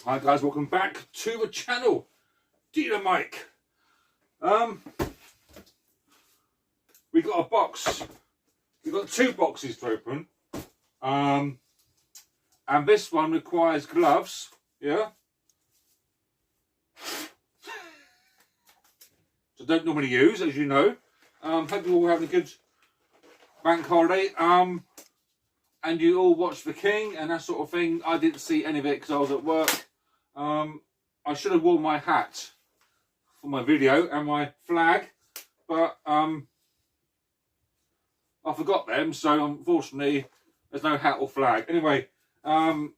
Hi guys, welcome back to the channel. Dealer Mike. We got a box. We got 2 boxes to open. And this one requires gloves. Yeah. So don't normally use, as you know. Hope you're all having a good bank holiday. And you all watched The King and that sort of thing. I didn't see any of it because I was at work. I should have worn my hat for my video and my flag, but I forgot them, so unfortunately there's no hat or flag. Anyway, to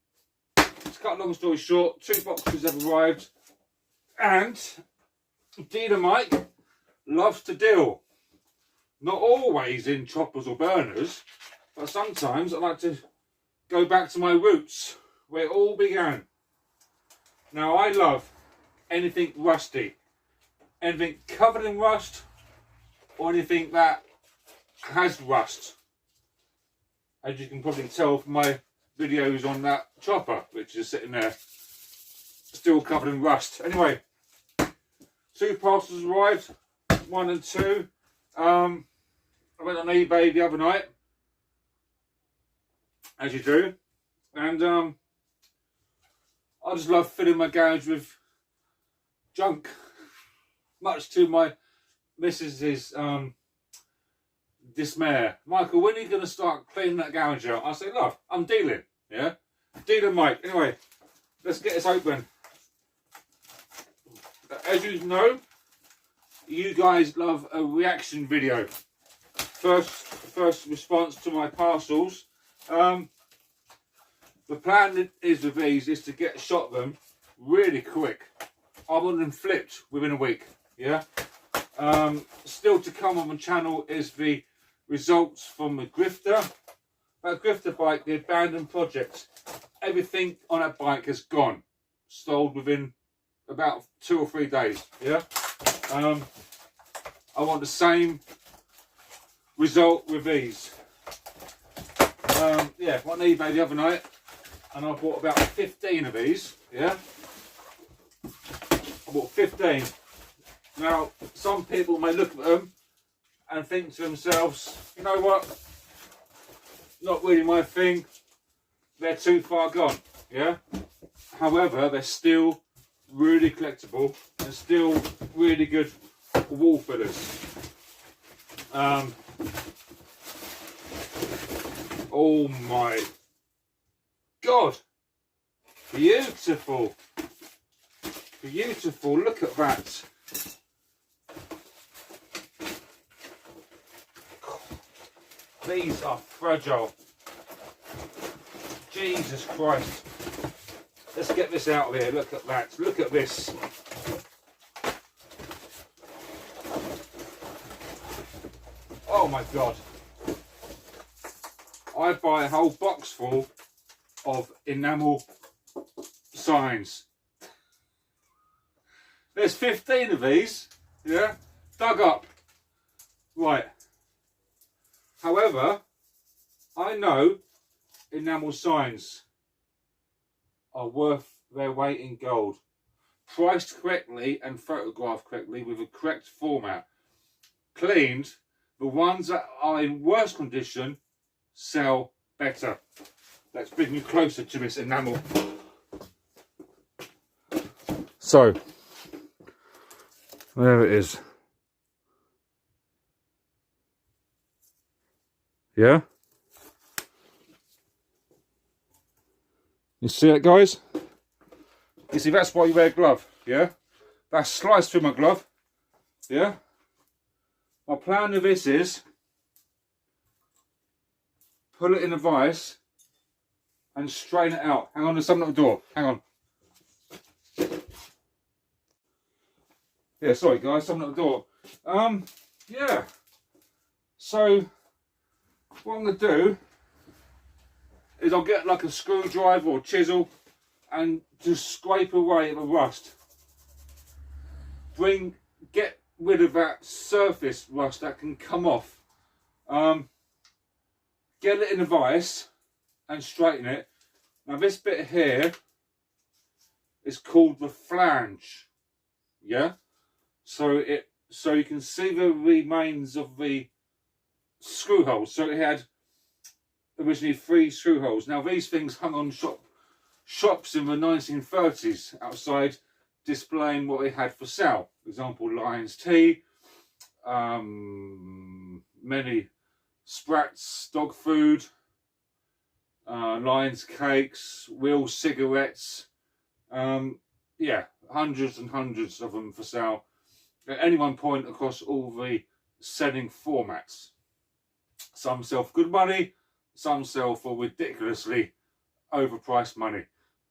cut a long story short, 2 boxes have arrived, and Dealer Mike loves to deal. Not always in choppers or burners, but sometimes I like to go back to my roots, where it all began. Now, I love anything rusty, anything covered in rust, or anything that has rust. As you can probably tell from my videos on that chopper, which is sitting there, still covered in rust. Anyway, 2 parcels arrived, 1 and 2. I went on eBay the other night, as you do, and I just love filling my garage with junk, much to my missus's dismay. Michael, when are you going to start cleaning that garage out? I say, look, I'm dealing, yeah? Dealer Mike. Anyway, let's get this open. As you know, you guys love a reaction video. First response to my parcels. The plan is with these is to get shot them really quick. I want them flipped within a week. Yeah. Still to come on the channel is the results from the grifter. That grifter bike, the abandoned project. Everything on that bike has gone. Sold within about 2 or 3 days. Yeah. I want the same result with these. Yeah, I went on eBay the other night and I bought about 15 of these. Yeah, I bought 15. Now, some people may look at them and think to themselves, you know what, not really my thing, they're too far gone. Yeah, however, they're still really collectible and still really good wall fillers. Oh my God, beautiful, beautiful, look at that. These are fragile, Jesus Christ. Let's get this out of here, look at that, look at this. Oh my God. I buy a whole box full of Enamel Signs. There's 15 of these, yeah, dug up. Right. However, I know Enamel Signs are worth their weight in gold. Priced correctly and photographed correctly with a correct format. Cleaned, the ones that are in worse condition sell better. Let's bring you closer to this enamel. So, there it is. Yeah? You see it, guys? You see, that's why you wear a glove, yeah? That's sliced through my glove, yeah? My plan with this is put it in a vise and strain it out. Hang on, there's something at the door. Hang on. Yeah, sorry guys, something at the door. Yeah. So what I'm gonna do is I'll get like a screwdriver or chisel and just scrape away at the rust. Get rid of that surface rust that can come off. Get it in a vise and straighten it. Now this bit here is called the flange. Yeah, so you can see the remains of the screw holes. So it had originally 3 screw holes. Now these things hung on shops in the 1930s outside, displaying what they had for sale. For example, Lion's tea, many Sprats dog food, Lion's cakes, Will cigarettes. Yeah, hundreds and hundreds of them for sale at any one point across all the selling formats. Some sell for good money, some sell for ridiculously overpriced money,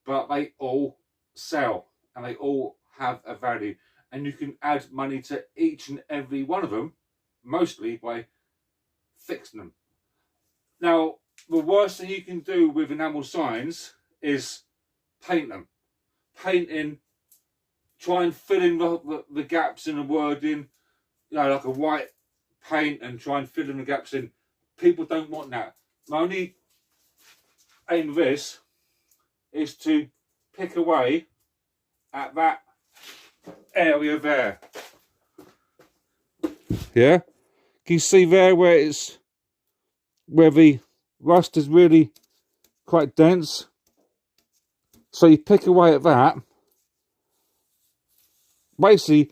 but they all sell and they all have a value, and you can add money to each and every one of them, mostly by fixing them. Now, the worst thing you can do with enamel signs is paint them. Painting, try and fill in the gaps in the wording, you know, like a white paint, and try and fill in the gaps in. People don't want that. My only aim of this is to pick away at that area there. Yeah, can you see there where the rust is really quite dense? So you pick away at that. Basically,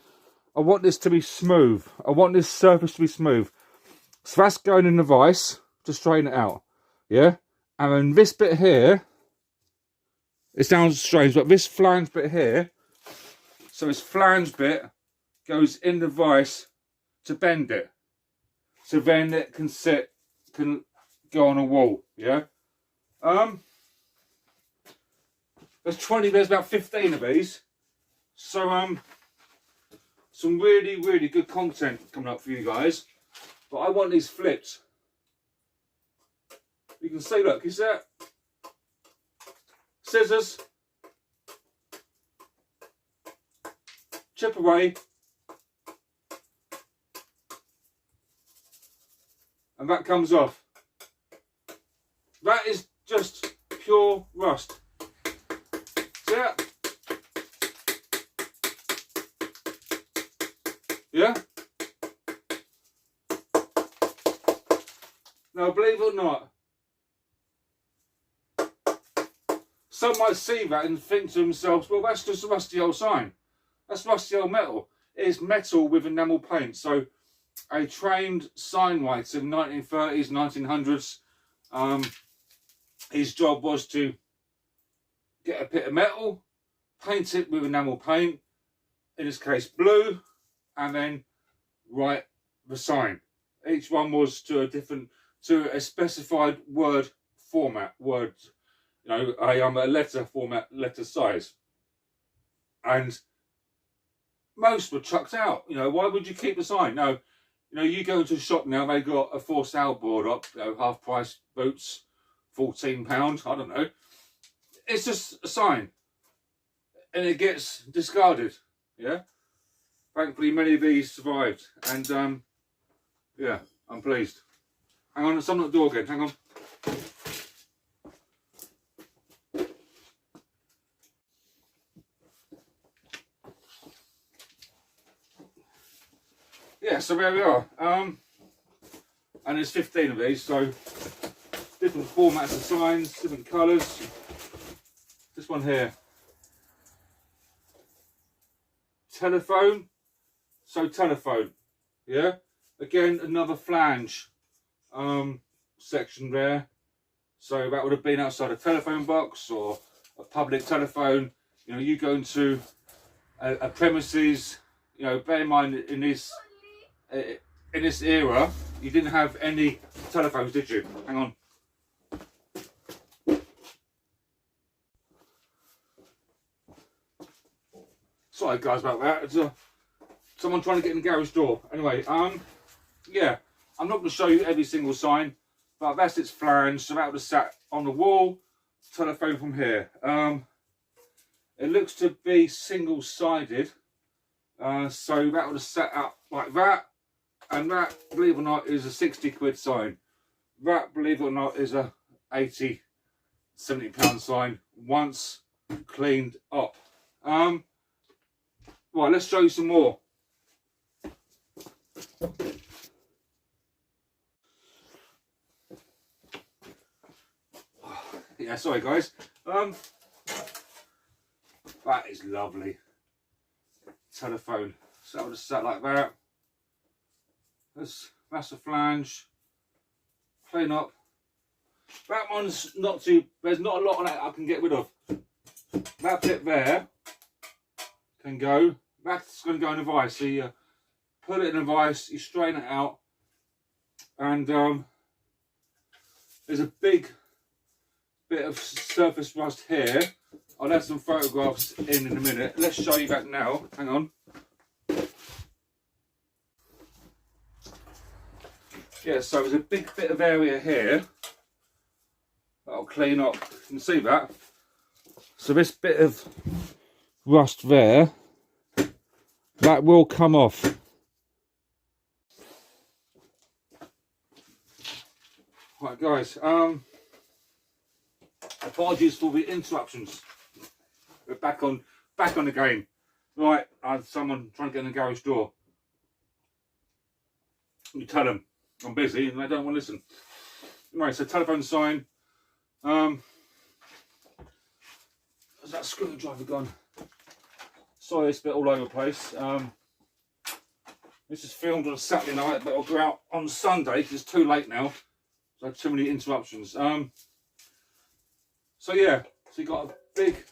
I want this to be smooth. I want this surface to be smooth. So that's going in the vise to straighten it out. Yeah? And then this bit here, it sounds strange, but this flange bit here, so this flange bit goes in the vise to bend it. So then it can go on a wall. Yeah? There's about 15 of these. So some really, really good content coming up for you guys. But I want these flipped. You can see, look, is that scissors, chip away, and that comes off. That is just pure rust. See that? Yeah? Now, believe it or not, some might see that and think to themselves, well, that's just a rusty old sign. That's rusty old metal. It is metal with enamel paint. So a trained sign writer in the 1930s, 1900s, his job was to get a bit of metal, paint it with enamel paint, in this case blue, and then write the sign. Each one was to a specified word format, you know, a letter format, letter size. And most were chucked out. You know, why would you keep a sign? No, you know, you go into a shop now, they got a for sale board up, you know, half price boots, £14, I don't know. It's just a sign. And it gets discarded. Yeah. Thankfully, many of these survived. And yeah, I'm pleased. Hang on, someone at the door again. Hang on. Yeah, so there we are. And there's 15 of these, so different formats of signs, different colours. This one here. Telephone. So telephone. Yeah. Again, another flange section there. So that would have been outside a telephone box or a public telephone. You know, you go into a premises. You know, bear in mind in this era, you didn't have any telephones, did you? Hang on. Sorry guys about that. It's someone trying to get in the garage door. Anyway, yeah, I'm not going to show you every single sign, but that's its flange. So that would have sat on the wall. Telephone from here. It looks to be single-sided. So that would have sat up like that. And that, believe it or not, is a 60 quid sign. That, believe it or not, is a 80, £70 sign once cleaned up. Right, let's show you some more. Yeah, sorry guys. That is lovely. Telephone. So I'll just set like that. That's a flange. Clean up. That one's not too. There's not a lot on it I can get rid of. That bit there can go. That's going to go in a vise. So you put it in a vise. You straighten it out, and there's a big bit of surface rust here. I'll have some photographs in a minute. Let's show you that now. Hang on. Yeah, so there's a big bit of area here that I'll clean up. You can see that. So this bit of rust there, that will come off. Right guys, apologies for the interruptions. We're back on the game. Right, I had someone trying to get in the garage door. You tell them I'm busy and they don't want to listen. Right, so telephone sign. Has that screwdriver gone? Sorry, it's a bit all over the place. This is filmed on a Saturday night, but I'll go out on Sunday because it's too late now. So I have too many interruptions. So yeah, so you got a big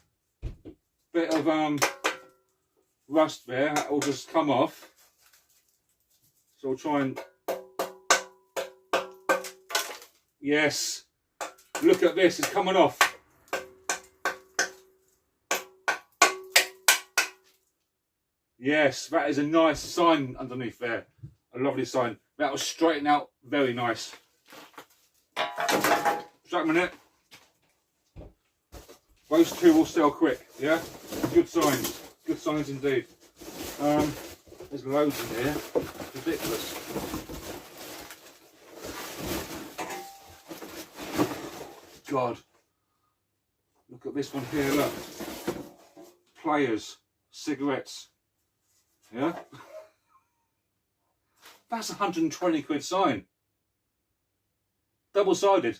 bit of rust there. That will just come off. So we'll try and. Yes, look at this, it's coming off. Yes, that is a nice sign underneath there. A lovely sign. That will straighten out very nice. Just a minute. Those two will sell quick, yeah? Good signs. Good signs indeed. There's loads in here. Ridiculous. God, look at this one here, look. Players, cigarettes, yeah? That's 120 quid sign. Double-sided.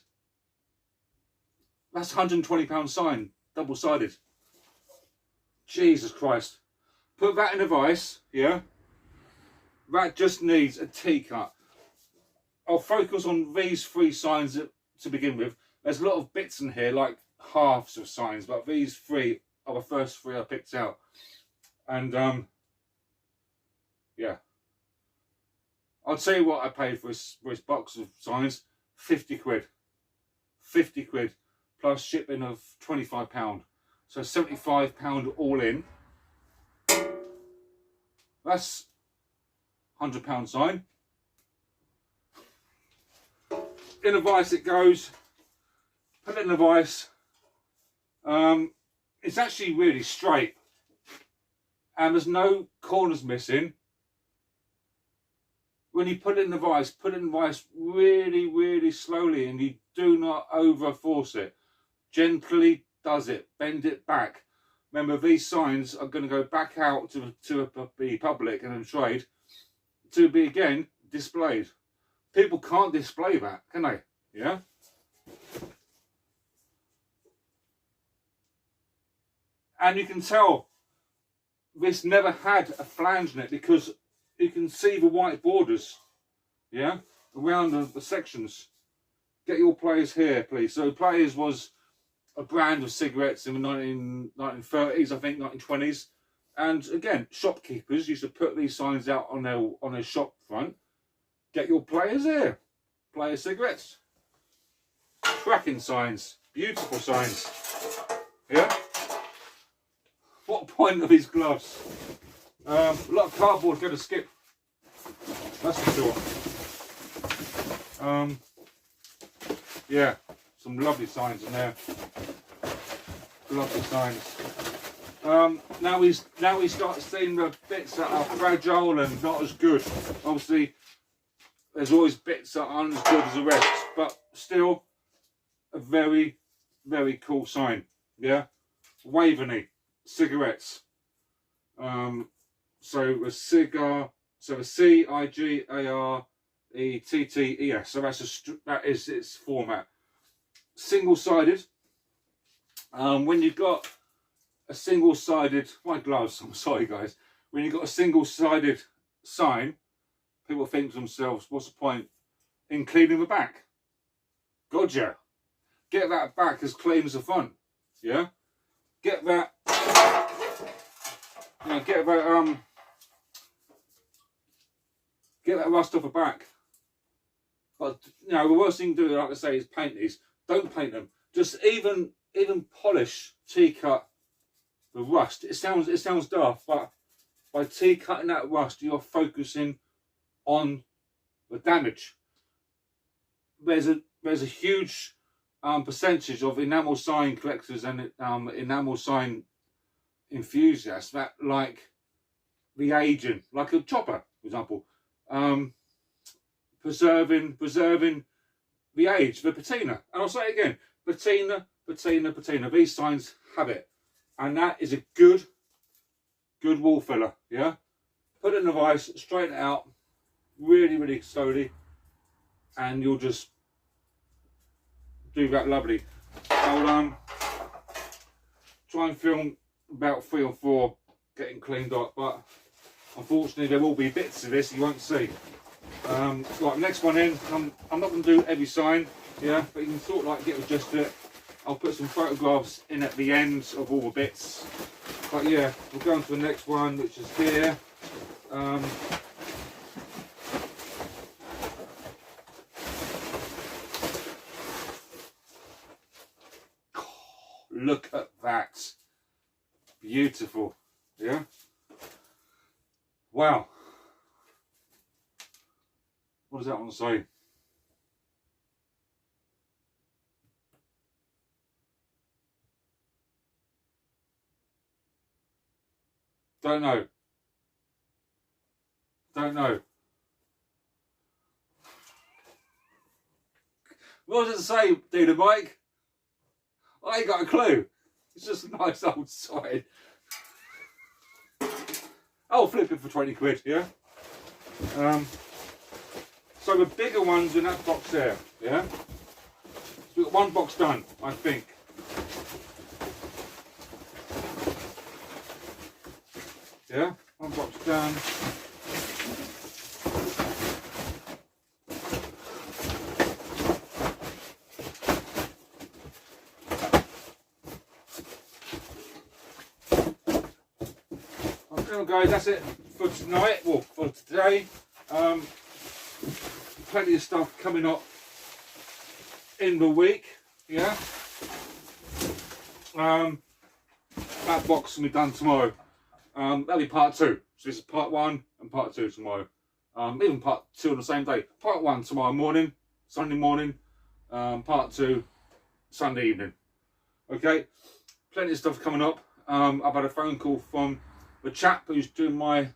That's £120 sign, double-sided. Jesus Christ. Put that in a vise, yeah? That just needs a T-cut. I'll focus on these three signs to begin with. There's a lot of bits in here, like halves of signs, but these three are the first three I picked out. And, yeah. I'll tell you what I paid for this box of signs. 50 quid. 50 quid, plus shipping of £25. So £75 all in. That's £100 sign. In a vise it goes. Put it in a vise. It's actually really straight, and there's no corners missing. When you put it in the vise, put it in the vise really, really slowly, and you do not over force it. Gently does it. Bend it back. Remember, these signs are going to go back out to the public and the trade to be again displayed. People can't display that, can they? Yeah. And you can tell this never had a flange in it because you can see the white borders, yeah, around the sections. Get your Players here, please. So Players was a brand of cigarettes in the 1930s, I think, 1920s. And again, shopkeepers used to put these signs out on their shop front. Get your Players here. Players cigarettes. Cracking signs. Beautiful signs. Yeah? What point of these gloves? A lot of cardboard going to skip. That's for sure. Yeah, some lovely signs in there. Lovely signs. Now we start seeing the bits that are fragile and not as good. Obviously, there's always bits that aren't as good as the rest, but still a very, very cool sign. Yeah, Waveney. cigarettes. So a cigar, so a CIGARETTES. So that is its format. Single-sided. When you've got a single-sided, my gloves, I'm sorry guys. When you've got a single-sided sign, people think to themselves, what's the point in cleaning the back? God, yeah. Get that back as clean as the front. Yeah? Get that, you know, get that rust off the back. But, you know, the worst thing to do, like I say, is paint these. Don't paint them. Just even polish, T-cut the rust. It sounds daft, but by T-cutting that rust, you're focusing on the damage. There's a huge percentage of enamel sign collectors and enamel sign enthusiasts that like the aging, like a chopper, for example, preserving the age, the patina. And I'll say it again, patina. These signs have it, and that is a good wall filler. Yeah, put it in the vise, straighten it out, really slowly, and you'll just do that lovely. I'll try and film about 3 or 4 getting cleaned up, but unfortunately there will be bits of this you won't see. Right, next one in, I'm not going to do every sign, yeah, but you can sort of like get the gist of it. I'll put some photographs in at the ends of all the bits. But yeah, we'll go on to the next one, which is here. Look at that. Beautiful. Yeah? Wow. What does that one say? Don't know. What does it say, Dealer Mike? I ain't got a clue. It's just a nice old sign. I'll flip it for 20 quid, yeah? So the bigger ones in that box there, yeah? So we've got one box done, I think. Yeah, one box done. Okay guys, that's it for tonight, well for today. Plenty of stuff coming up in the week, yeah? That box will be done tomorrow. That'll be part 2. So this is part 1 and part 2 tomorrow. Even part 2 on the same day. Part 1 tomorrow morning, Sunday morning. Part 2 Sunday evening. Okay, plenty of stuff coming up. I've had a phone call from the chap who's doing my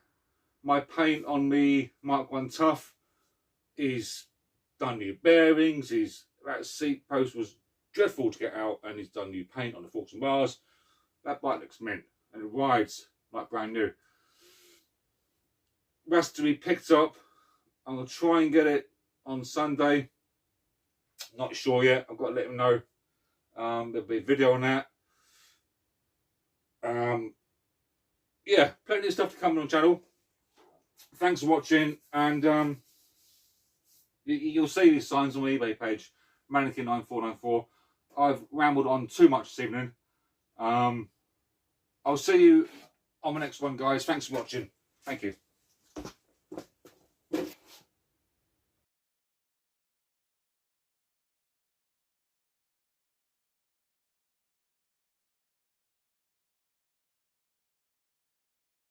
paint on the Mark 1 Tough. He's done new bearings. That seat post was dreadful to get out, and he's done new paint on the forks and bars. That bike looks mint, and it rides like brand new. That's to be picked up. I'm going to try and get it on Sunday. Not sure yet. I've got to let him know. There'll be a video on that. Yeah, plenty of stuff to come on the channel. Thanks for watching, and you'll see these signs on my eBay page, Mannequin9494. I've rambled on too much this evening. I'll see you on the next one, guys. Thanks for watching. Thank you.